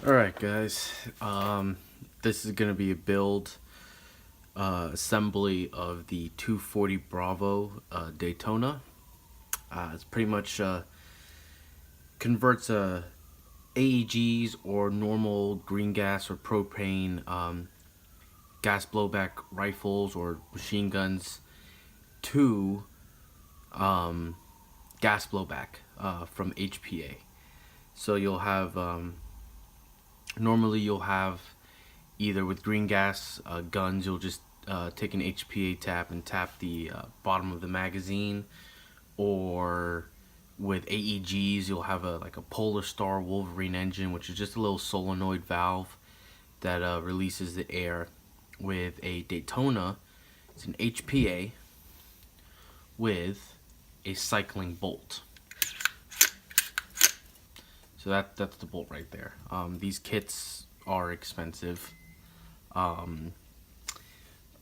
Alright guys, this is going to be a build assembly of the 240 Bravo Daytona. It's pretty much converts AEGs or normal green gas or propane gas blowback rifles or machine guns to gas blowback from HPA. So you'll have normally you'll have either with green gas guns, you'll just take an HPA tap and tap the bottom of the magazine, or with AEGs you'll have like a Polar Star Wolverine engine, which is just a little solenoid valve that releases the air. With a Daytona, it's an HPA with a cycling bolt. So that's the bolt right there. These kits are expensive,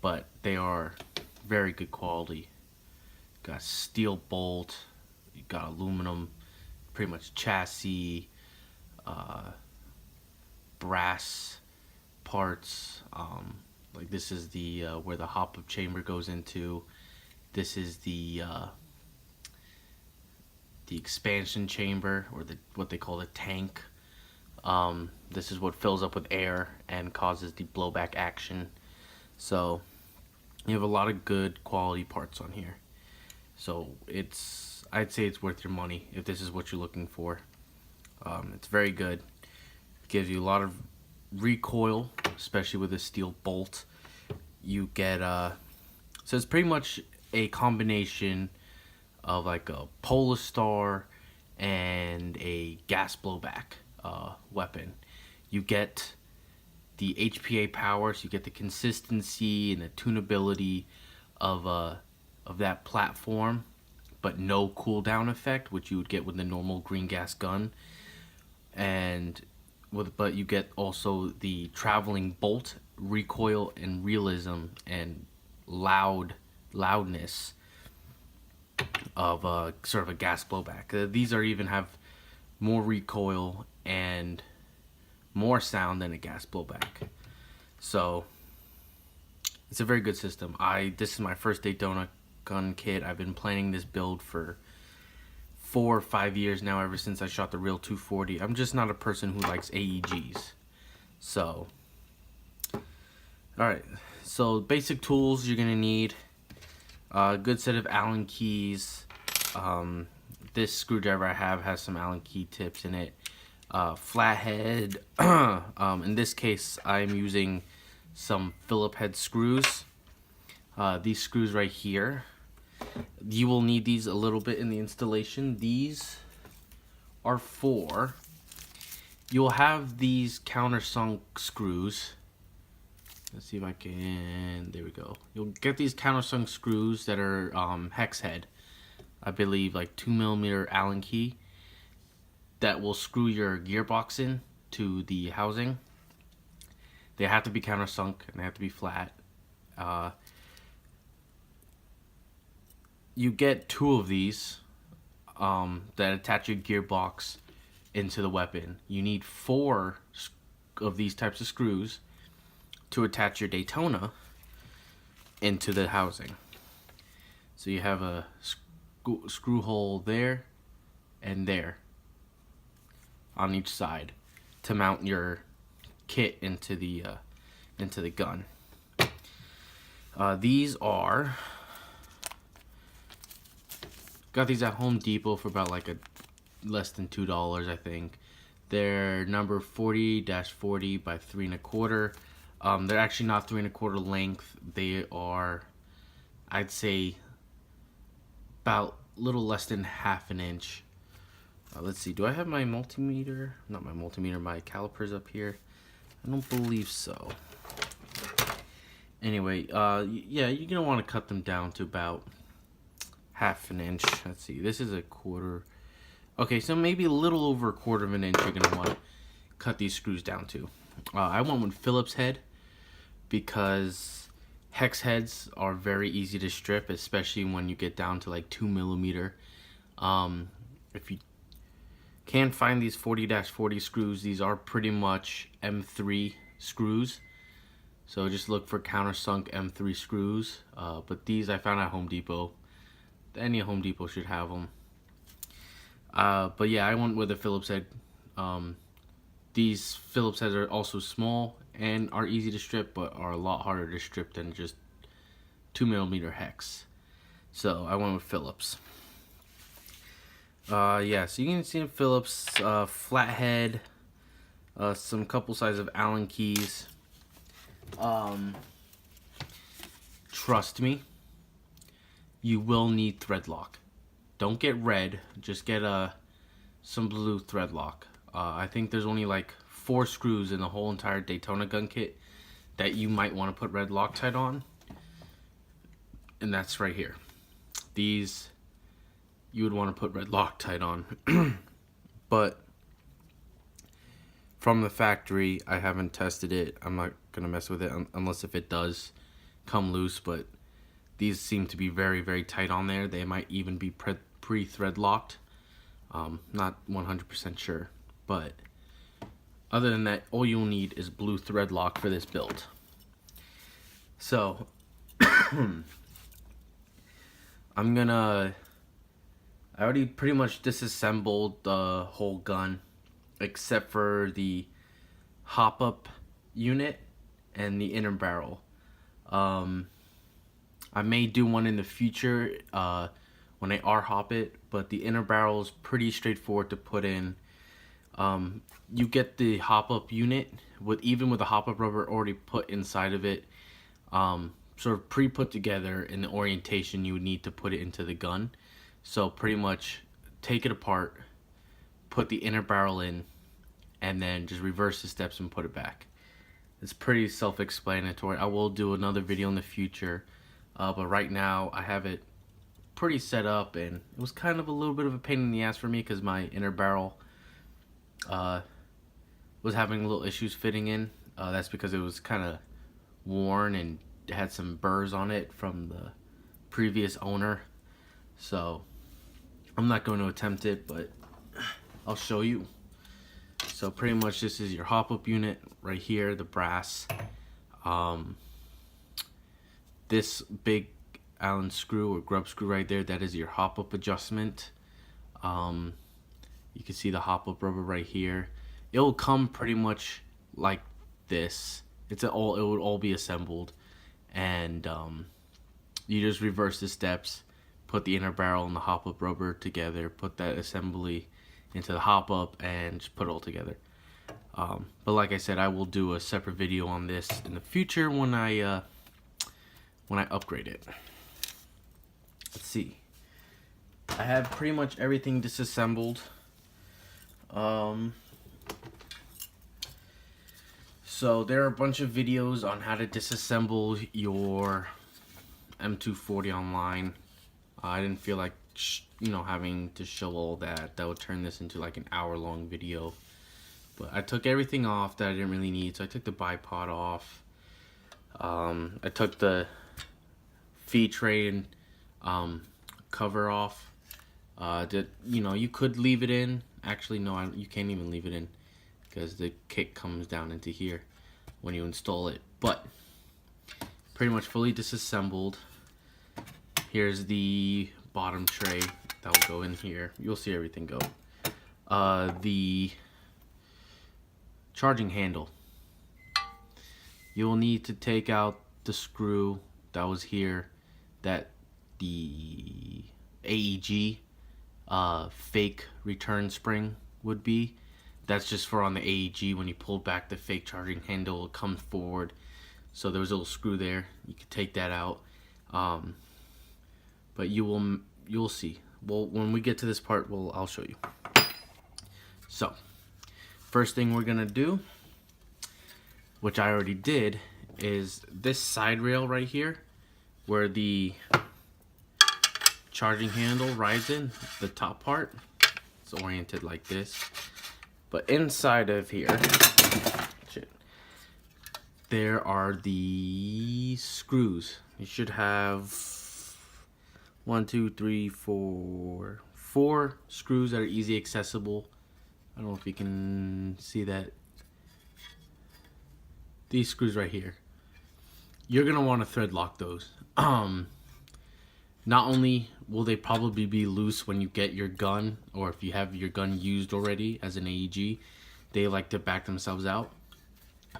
but they are very good quality. You got steel bolt, you got aluminum, pretty much chassis, brass parts. Like this is the where the hop-up chamber goes into. This is the expansion chamber, or what they call the tank. This is what fills up with air and causes the blowback action. So you have a lot of good quality parts on here. So I'd say it's worth your money if this is what you're looking for. It's very good. It gives you a lot of recoil, especially with a steel bolt. You get so it's pretty much a combination of like a Polar Star and a gas blowback weapon. You get the HPA power, so you get the consistency and the tunability of that platform, but no cooldown effect, which you would get with the normal green gas gun. But you get also the traveling bolt, recoil and realism and loudness of sort of a gas blowback. These even have more recoil and more sound than a gas blowback. So it's a very good system. This is my first Daytona gun kit. I've been planning this build for 4 or 5 years now, ever since I shot the real 240. I'm just not a person who likes AEGs. So alright, so basic tools you're gonna need. A good set of Allen keys. This screwdriver I have has some Allen key tips in it. Flathead. In this case, I'm using some Phillip head screws. These screws right here. You will need these a little bit in the installation. These are for... You'll have these countersunk screws. Let's see if I can, there we go. You'll get these countersunk screws that are hex head. I believe like 2mm Allen key that will screw your gearbox in to the housing. They have to be countersunk and they have to be flat. You get 2 of these that attach your gearbox into the weapon. You need 4 of these types of screws to attach your Daytona into the housing. So you have a screw hole there and there on each side to mount your kit into the gun. These are, got these at Home Depot for about like less than $2, I think. They're number 40-40 by 3 1/4. They're actually not 3 1/4 length. They are, I'd say, about a little less than ½ an inch. Let's see, do I have my multimeter? Not my multimeter, my calipers up here. I don't believe so. Anyway, yeah, you're gonna want to cut them down to about ½ an inch. Let's see, this is 1/4. Okay, so maybe a little over 1/4 of an inch you're gonna want to cut these screws down to. I went with Phillips head because hex heads are very easy to strip, especially when you get down to like 2mm. If you Can't find these 40-40 screws. These are pretty much M3 screws. So just look for countersunk M3 screws. But these I found at Home Depot. Any Home Depot should have them. But yeah, I went with a Phillips head. These Phillips heads are also small and are easy to strip, but are a lot harder to strip than just 2mm hex. So I went with Phillips. Yeah, so you can see Phillips flathead, some couple sizes of Allen keys. Trust me, you will need thread lock. Don't get red, just get some blue thread lock. I think there's only like 4 screws in the whole entire Daytona gun kit that you might want to put red Loctite on, and that's right here. These you would want to put red Loctite on. But from the factory, I haven't tested it. I'm not gonna mess with it unless if it does come loose, but these seem to be very, very tight on there. They might even be pre-thread locked. Not 100% sure, but other than that, all you'll need is blue thread lock for this build. So I already pretty much disassembled the whole gun except for the hop-up unit and the inner barrel. I may do one in the future when I R-hop it, but the inner barrel is pretty straightforward to put in. You get the hop-up unit even with the hop-up rubber already put inside of it, sort of pre-put together in the orientation you would need to put it into the gun. So pretty much take it apart, put the inner barrel in, and then just reverse the steps and put it back. It's pretty self-explanatory. I will do another video in the future, but right now I have it pretty set up, and it was kind of a little bit of a pain in the ass for me because my inner barrel was having little issues fitting in. That's because it was kind of worn and had some burrs on it from the previous owner. So I'm not going to attempt it, but I'll show you. So pretty much this is your hop-up unit right here, the brass. This big Allen screw or grub screw right there, that is your hop-up adjustment. You can see the hop-up rubber right here. It will come pretty much like this. It would all be assembled, and you just reverse the steps, put the inner barrel and the hop-up rubber together, put that assembly into the hop-up, and just put it all together. But like I said, I will do a separate video on this in the future when I upgrade it. Let's see. I have pretty much everything disassembled. So there are a bunch of videos on how to disassemble your M240 online. I didn't feel like having to show all that. That would turn this into like an hour-long video. But I took everything off that I didn't really need. So I took the bipod off. I took the feed tray cover off. You could leave it in. Actually, no, you can't even leave it in because the kit comes down into here when you install it. But pretty much fully disassembled. Here's the bottom tray that will go in here. You'll see everything go. The charging handle. You'll need to take out the screw that was here, that the AEG fake return spring would be. That's just for on the AEG. When you pull back the fake charging handle, it comes forward. So there was a little screw there. You can take that out. But you'll see. Well, when we get to this part, I'll show you. So first thing we're gonna do, which I already did, is this side rail right here, where the charging handle rides in, the top part. It's oriented like this. But inside of here, there are the screws. You should have 4 screws that are easy accessible I don't know if you can see that. These screws right here, you're gonna want to thread lock those. Not only will they probably be loose when you get your gun, or if you have your gun used already as an AEG, they like to back themselves out.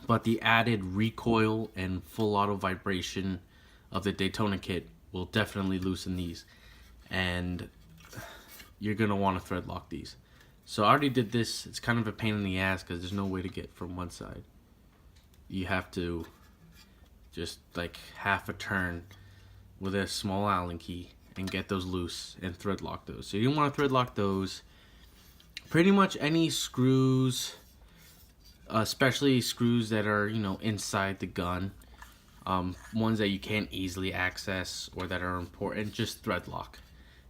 But the added recoil and full auto vibration of the Daytona kit will definitely loosen these. And you're gonna want to thread lock these. So I already did this. It's kind of a pain in the ass because there's no way to get from one side. You have to just like half a turn with a small Allen key and get those loose and thread lock those. So you want to thread lock those. Pretty much any screws, especially screws that are, you know, inside the gun, ones that you can't easily access or that are important, just thread lock.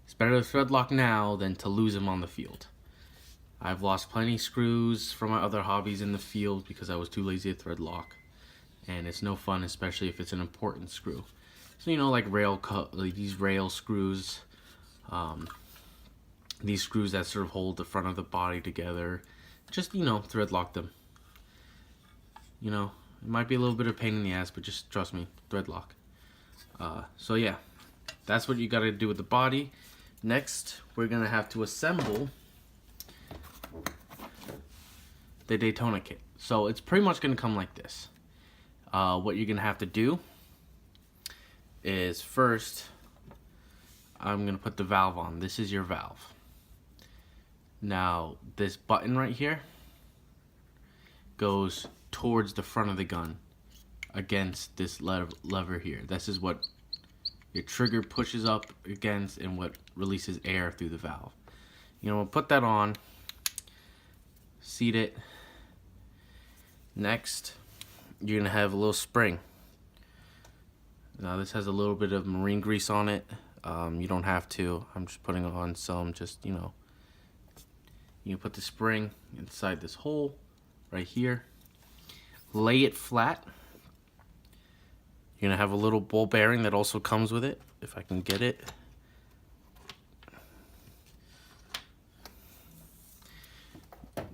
It's better to thread lock now than to lose them on the field. I've lost plenty of screws from my other hobbies in the field because I was too lazy to thread lock, and it's no fun, especially if it's an important screw. So, you know, like these rail screws, these screws that sort of hold the front of the body together, just, you know, thread lock them. You know, it might be a little bit of pain in the ass, but just trust me, thread lock. So yeah, that's what you got to do with the body. Next, we're gonna have to assemble the Daytona kit. So it's pretty much gonna come like this. What you're gonna have to do is first, I'm gonna put the valve on. This is your valve. Now, this button right here goes towards the front of the gun against this lever here. This is what your trigger pushes up against and what releases air through the valve. You know, we'll put that on, seat it. Next, you're gonna have a little spring. Now this has a little bit of marine grease on it. You don't have to. I'm just putting on some, just, you know. You put the spring inside this hole right here. Lay it flat. You're gonna have a little ball bearing that also comes with it, if I can get it.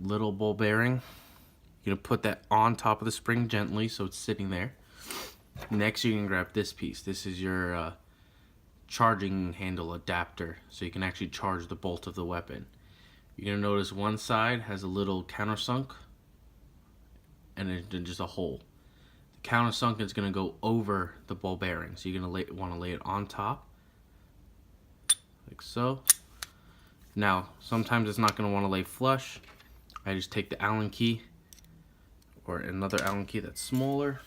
Little ball bearing. You're gonna put that on top of the spring gently so it's sitting there. Next, you can grab this piece. This is your charging handle adapter, so you can actually charge the bolt of the weapon. You're gonna notice one side has a little countersunk and then just a hole. The countersunk is gonna go over the ball bearing, so you're gonna want to lay it on top, like so. Now, sometimes it's not gonna want to lay flush. I just take the Allen key or another Allen key that's smaller.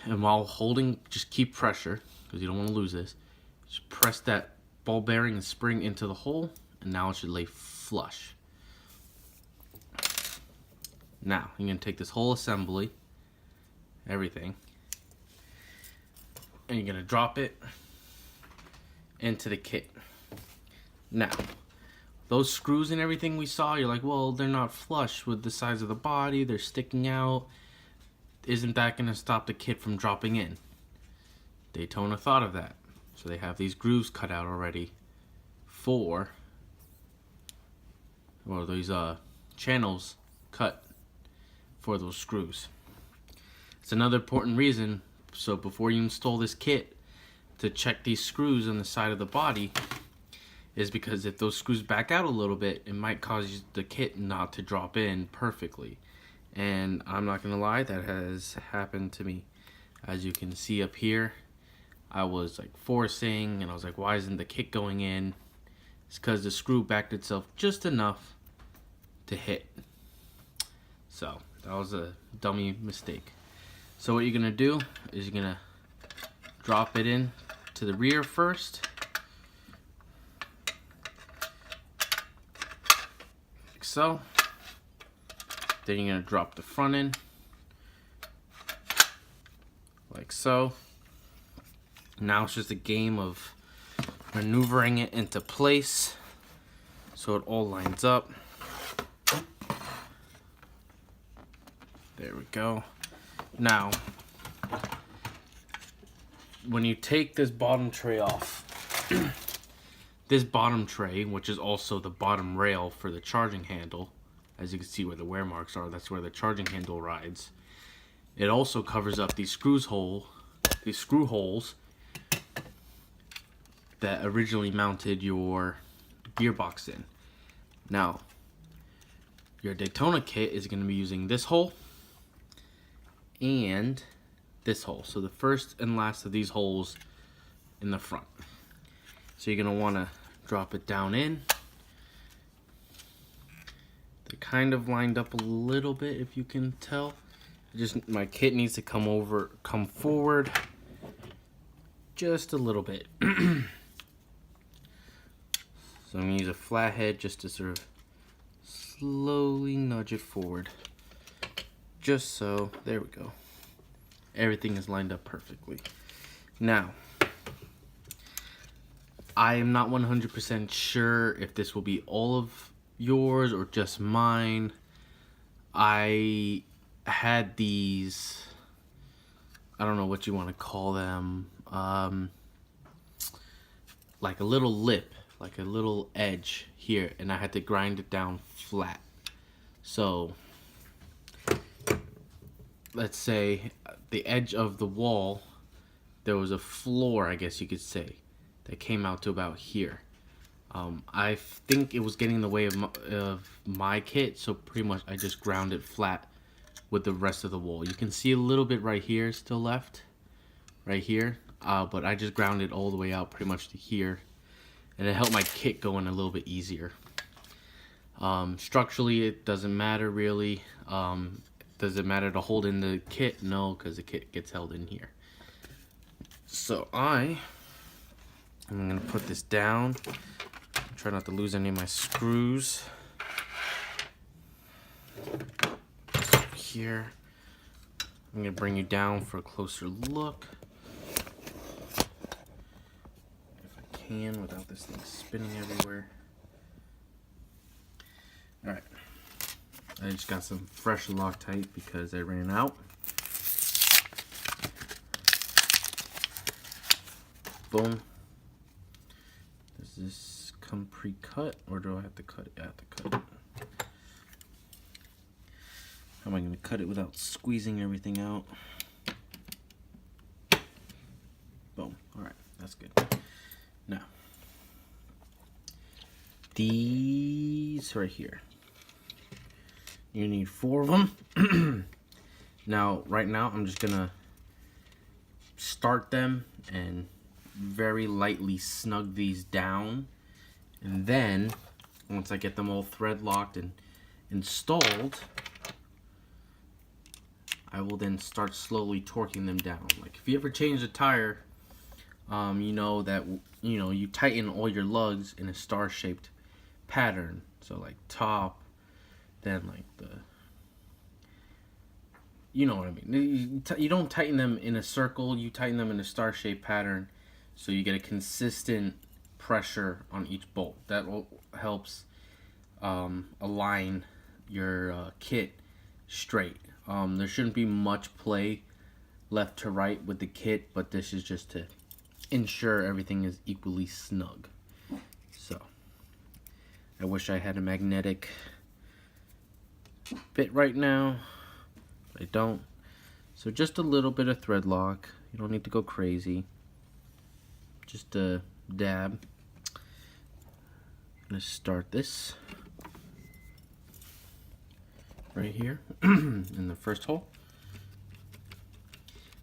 And while holding, just keep pressure, because you don't want to lose this. Just press that ball bearing and spring into the hole, and now it should lay flush. Now, you're going to take this whole assembly, everything, and you're going to drop it into the kit. Now, those screws and everything we saw, you're like, well, they're not flush with the size of the body, they're sticking out. Isn't that going to stop the kit from dropping in? Daytona thought of that. So they have these grooves cut out already for, or these channels cut for those screws. It's another important reason, so before you install this kit, to check these screws on the side of the body, is because if those screws back out a little bit, it might cause the kit not to drop in perfectly. And I'm not gonna lie, that has happened to me. As you can see up here, I was like forcing and I was like, why isn't the kit going in? It's because the screw backed itself just enough to hit. So that was a dummy mistake. So what you're gonna do is you're gonna drop it in to the rear first, like so. Then you're going to drop the front in, like so. Now it's just a game of maneuvering it into place so it all lines up. There we go. Now, when you take this bottom tray off, this bottom tray, which is also the bottom rail for the charging handle, as you can see where the wear marks are, that's where the charging handle rides. It also covers up these screw holes that originally mounted your gearbox in. Now, your Daytona kit is going to be using this hole and this hole. So the first and last of these holes in the front. So you're going to want to drop it down in. They're kind of lined up a little bit, if you can tell. Just my kit needs to come forward just a little bit. So I'm going to use a flathead just to sort of slowly nudge it forward. Just so, there we go. Everything is lined up perfectly. Now, I am not 100% sure if this will be all of yours or just mine. I had these, I don't know what you want to call them, like a little lip, like a little edge here, and I had to grind it down flat. So let's say the edge of the wall, there was a floor, I guess you could say, that came out to about here. I think it was getting in the way of my kit, so pretty much I just ground it flat with the rest of the wall. You can see a little bit right here still left, right here, but I just ground it all the way out pretty much to here, and it helped my kit go in a little bit easier. Structurally, it doesn't matter really. Does it matter to hold in the kit? No, because the kit gets held in here. So I'm gonna put this down. Try not to lose any of my screws. Here. I'm gonna bring you down for a closer look. If I can, without this thing spinning everywhere. Alright. I just got some fresh Loctite because I ran out. Boom. Does this come pre-cut, or do I have to cut it? I have to cut it. How am I going to cut it without squeezing everything out? Boom. Alright, that's good. Now, these right here. You need 4 of them. Now, right now, I'm just going to start them and very lightly snug these down. And then, once I get them all thread locked and installed, I will then start slowly torquing them down. Like if you ever change a tire, you know that you tighten all your lugs in a star-shaped pattern. So like top, then like the, you know what I mean. You don't tighten them in a circle. You tighten them in a star-shaped pattern, so you get a consistent pressure on each bolt. That helps align your kit straight. There shouldn't be much play left to right with the kit, but this is just to ensure everything is equally snug. So, I wish I had a magnetic bit right now, but I don't. So just a little bit of thread lock. You don't need to go crazy. Just a dab. I'm gonna start this right here in the first hole.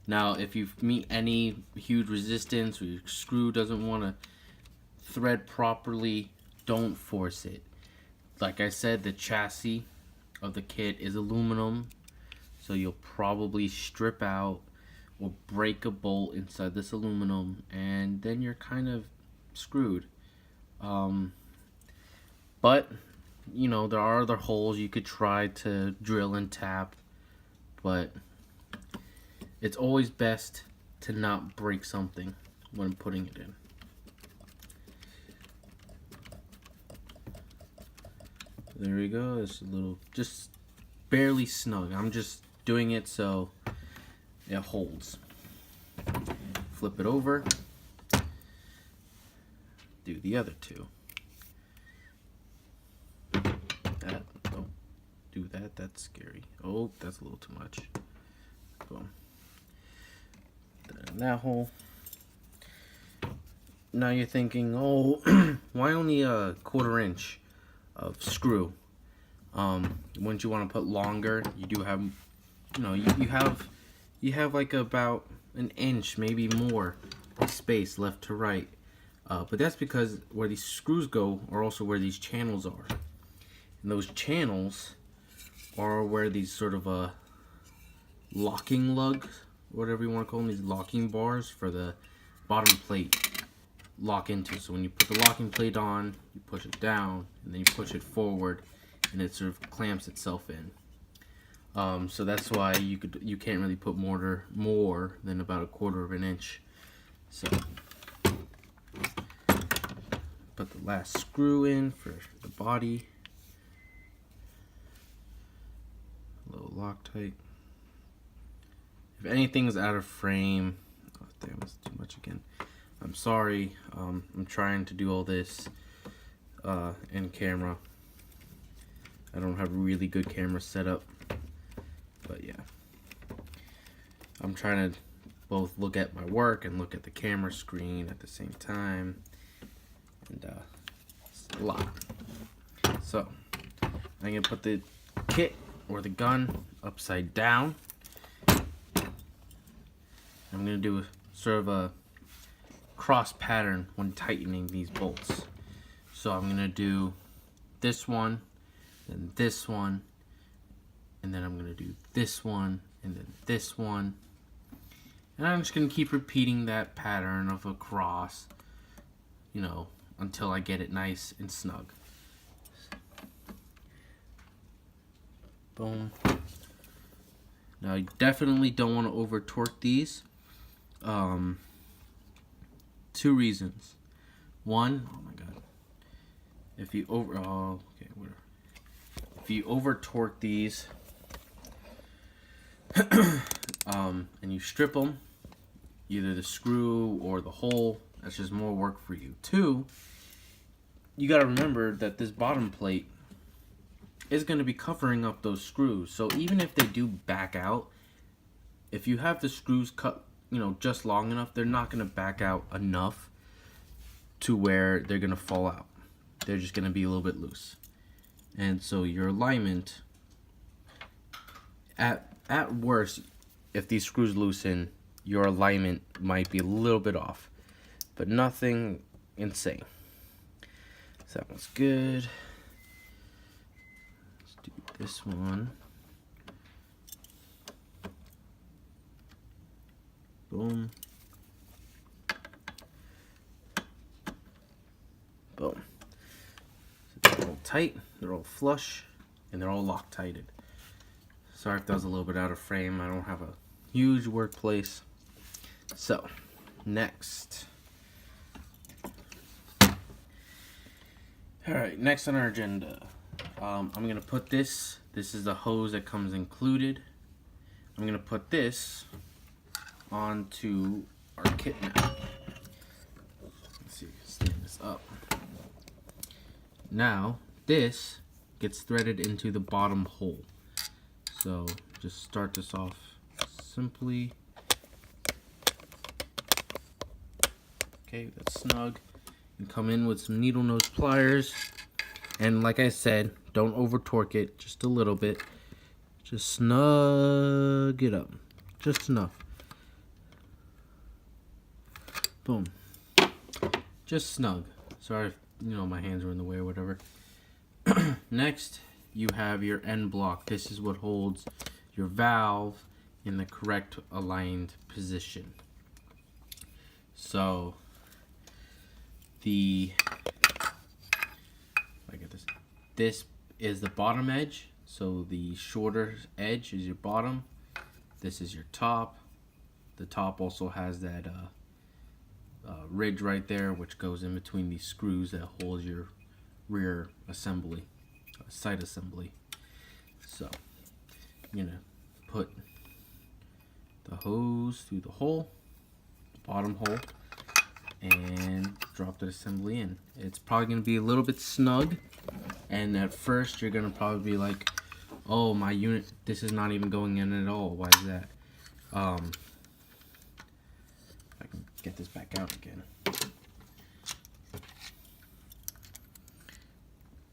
Now, if you meet any huge resistance or your screw doesn't want to thread properly, don't force it. Like I said, the chassis of the kit is aluminum, so you'll probably strip out or break a bolt inside this aluminum, and then you're kind of screwed. But you know, there are other holes you could try to drill and tap, but it's always best to not break something when putting it in. There we go. It's a little, just barely snug. I'm just doing it so it holds. flip it over. Do the other two. That, don't do that, that's scary. Oh, that's a little too much. Boom. Put that in that hole. Now you're thinking, oh, why only a 1/4 inch of screw? Once you want to put longer, you do have, you know, you have like about an inch, maybe more, of space left to right. But that's because where these screws go are also where these channels are, and those channels are where these sort of locking lugs, whatever you want to call them, these locking bars for the bottom plate lock into. So when you put the locking plate on, you push it down, and then you push it forward, and it sort of clamps itself in. So that's why you can't really put more than about a 1/4 inch. So put the last screw in for the body. A little Loctite. If anything's out of frame, oh damn, that's too much again. I'm sorry. I'm trying to do all this in camera. I don't have a really good camera setup, but yeah, I'm trying to both look at my work and look at the camera screen at the same time, and it's a lot. So I'm gonna put the kit or the gun upside down. I'm gonna do sort of a cross pattern when tightening these bolts. So I'm gonna do this one, then this one, and then I'm gonna do this one, and then this one, and I'm just gonna keep repeating that pattern of a cross, you know, until I get it nice and snug. Boom. Now you definitely don't want to over torque these. 2 reasons. One, oh my god, if you if you over torque these and you strip them, either the screw or the hole, that's just more work for you. 2, you got to remember that this bottom plate is going to be covering up those screws. So even if they do back out, if you have the screws cut, you know, just long enough, they're not going to back out enough to where they're going to fall out. They're just going to be a little bit loose. And so your alignment, at worst, if these screws loosen, your alignment might be a little bit off, but nothing insane. So that one's good. Let's do this one. Boom. Boom. So they're all tight, they're all flush, and they're all Loctited. Sorry if that was a little bit out of frame. I don't have a huge workplace. So, next. Alright, next on our agenda. I'm going to put this is the hose that comes included. I'm going to put this onto our kit now. Let's see, stand this up. Now, this gets threaded into the bottom hole. So, just start this off simply. Okay, that's snug. And come in with some needle nose pliers. And like I said, don't over torque it, just a little bit. Just snug it up. Just enough. Boom. Just snug. Sorry if, you know, my hands were in the way or whatever. Next, you have your end block. This is what holds your valve in the correct aligned position. So, this is the bottom edge. So the shorter edge is your bottom. This is your top. The top also has that ridge right there, which goes in between these screws that hold your rear assembly, side assembly. So I'm gonna put the hose through the hole. bottom hole and drop the assembly in. It's probably going to be a little bit snug, and at first you're going to probably be like, oh, my unit, this is not even going in at all. Why is that? I can get this back out again.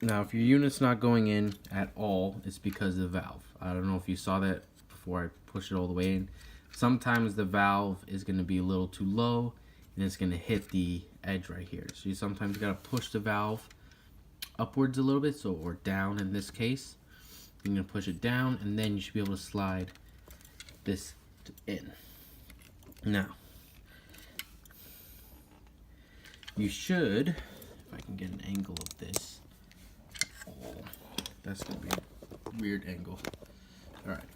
Now, if your unit's not going in at all, it's because of the valve. I don't know if you saw that before I pushed it all the way in. Sometimes the valve is going to be a little too low, and it's going to hit the edge right here. So you sometimes got to push the valve upwards a little bit, or down in this case. You're going to push it down, and then you should be able to slide this in. Now, you should, if I can get an angle of this, oh, that's going to be a weird angle. Alright.